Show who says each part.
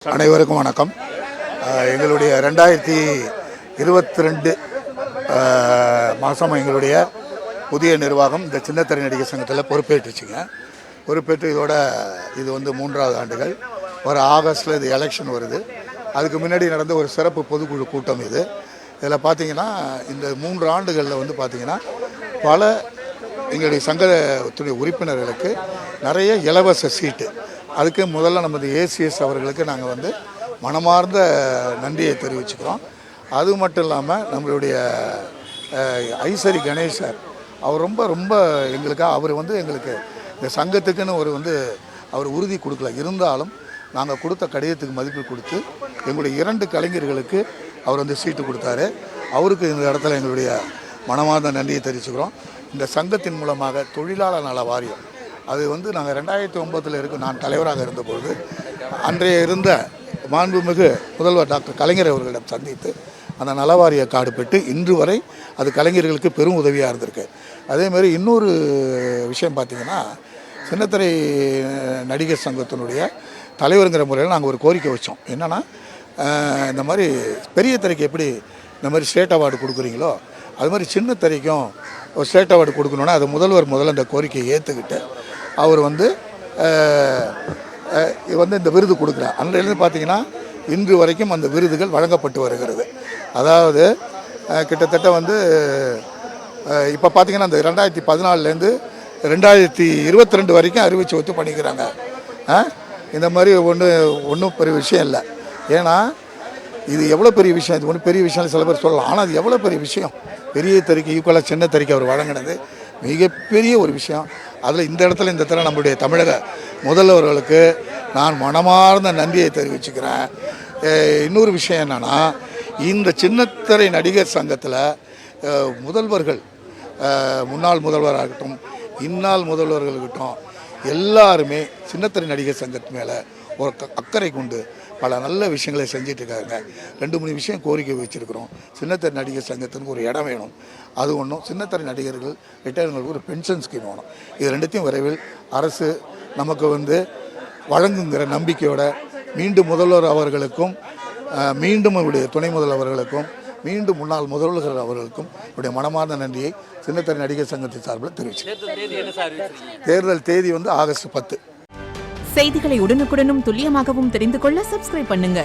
Speaker 1: அனைவருக்கும் வணக்கம். எங்களுடைய 2022 மாதம் எங்களுடைய புதிய நிர்வாகம் இந்த சின்னத்திரை நடிகர் சங்கத்தில் பொறுப்பேற்றுச்சுங்க. பொறுப்பேற்று இது வந்து 3வது ஆண்டுகள். ஒரு ஆகஸ்ட்டில் இது எலெக்ஷன் வருது. அதுக்கு முன்னாடி நடந்த ஒரு சிறப்பு பொதுக்குழு கூட்டம் இது. இதில் பார்த்திங்கன்னா இந்த 3 ஆண்டுகளில் வந்து பார்த்திங்கன்னா பல எங்களுடைய சங்கத்துடைய உறுப்பினர்களுக்கு நிறைய இலவச சீட்டு. அதுக்கு முதல்ல நமது ஏசிஎஸ் அவர்களுக்கு நாங்கள் வந்து மனமார்ந்த நன்றியை தெரிவிச்சுக்கிறோம். அது மட்டும் இல்லாமல் நம்மளுடைய ஐசரி கணேசர் அவர் ரொம்ப எங்களுக்காக அவர் வந்து எங்களுக்கு இந்த சங்கத்துக்குன்னு அவர் உறுதி கொடுக்கல. இருந்தாலும் நாங்கள் கொடுத்த கடிதத்துக்கு மதிப்பு கொடுத்து எங்களுடைய 2 கலைஞர்களுக்கு அவர் வந்து சீட்டு கொடுத்தாரு. அவருக்கு இந்த இடத்துல எங்களுடைய மனமார்ந்த நன்றியை தெரிவிச்சுக்கிறோம். இந்த சங்கத்தின் மூலமாக தொழிலாளர் நல வாரியம் அது வந்து நாங்கள் 2009 நான் தலைவராக இருந்தபொழுது அன்றைய இருந்த மாண்புமிகு முதல்வர் டாக்டர் கலைஞர் அவர்களிடம் சந்தித்து அந்த நலவாரிய கார்டு பெற்று இன்று வரை அது கலைஞர்களுக்கு பெரும் உதவியாக இருந்திருக்கு. அதேமாதிரி இன்னொரு விஷயம் பார்த்திங்கன்னா சின்னத்திரை நடிகர் சங்கத்தினுடைய தலைவருங்கிற முறையில் நாங்கள் ஒரு கோரிக்கை வச்சோம். என்னென்னா இந்த மாதிரி பெரிய திரைக்கு எப்படி இந்த மாதிரி ஸ்டேட் அவார்டு கொடுக்குறீங்களோ அது மாதிரி சின்ன திரைக்கும் ஒரு ஸ்டேட் அவார்டு கொடுக்கணுன்னா அது முதல்ல இந்த கோரிக்கையை ஏற்றுக்கிட்டு அவர் வந்து இந்த விருது கொடுக்குறார். அன்றையிலேருந்து பார்த்திங்கன்னா இன்று வரைக்கும் அந்த விருதுகள் வழங்கப்பட்டு வருகிறது. அதாவது கிட்டத்தட்ட வந்து இப்போ பார்த்திங்கன்னா அந்த 2014 2022 வரைக்கும் அறிவிச்சு ஒத்து பண்ணிக்கிறாங்க. இந்த மாதிரி ஒன்றும் பெரிய விஷயம் இல்லை. ஏன்னா இது எவ்வளோ பெரிய விஷயம், இது ஒன்றும் பெரிய விஷயம் சில பேர் சொல்லலாம். ஆனால் அது எவ்வளோ பெரிய விஷயம். பெரிய தறிக்கு ஈக்குவலாக சின்ன தறிக்கு அவர் வழங்கினது மிகப்பெரிய ஒரு விஷயம். அதில் இந்த இடத்துல நம்மளுடைய தமிழக முதல்வர்களுக்கு நான் மனமார்ந்த நன்றியை தெரிவிச்சுக்கிறேன். இன்னொரு விஷயம் என்னென்னா இந்த சின்னத்திரை நடிகர் சங்கத்தில் முதல்வர்கள் முன்னாள் முதல்வராகட்டும் இந்நாள் முதல்வர்களாகட்டும் எல்லாருமே சின்னத்திரை நடிகர் சங்கத்து மேலே ஒரு அக்கறை கொண்டு பல நல்ல விஷயங்களை செஞ்சிட்ருக்காங்க. 2-3 விஷயம் கோரிக்கை வச்சுருக்கிறோம். சின்னத்திரை நடிகர் சங்கத்துக்கு ஒரு இடம் வேணும். அது ஒன்றும் சின்னத்திரை நடிகர்கள் ரிட்டையர்களுக்கு ஒரு பென்ஷன் ஸ்கீம் வேணும். இது 2த்தையும் விரைவில் அரசு நமக்கு வழங்குங்கிற நம்பிக்கையோட மீண்டும் முதல்வர் அவர்களுக்கும் மீண்டும் அவருடைய துணை முதல்வர் அவர்களுக்கும் மீண்டும் முன்னாள் முதல்வர் அவர்களுக்கும் என்னுடைய மனமார்ந்த நன்றியை சின்னத்திரை நடிகர் சங்கத்தின் சார்பில் தெரிவிச்சேன். தேர்தல் தேதி ஆகஸ்ட் 10.
Speaker 2: செய்திகளை உடனுக்குடனும் துல்லியமாகவும் தெரிந்து கொள்ள சப்ஸ்கிரைப் பண்ணுங்க.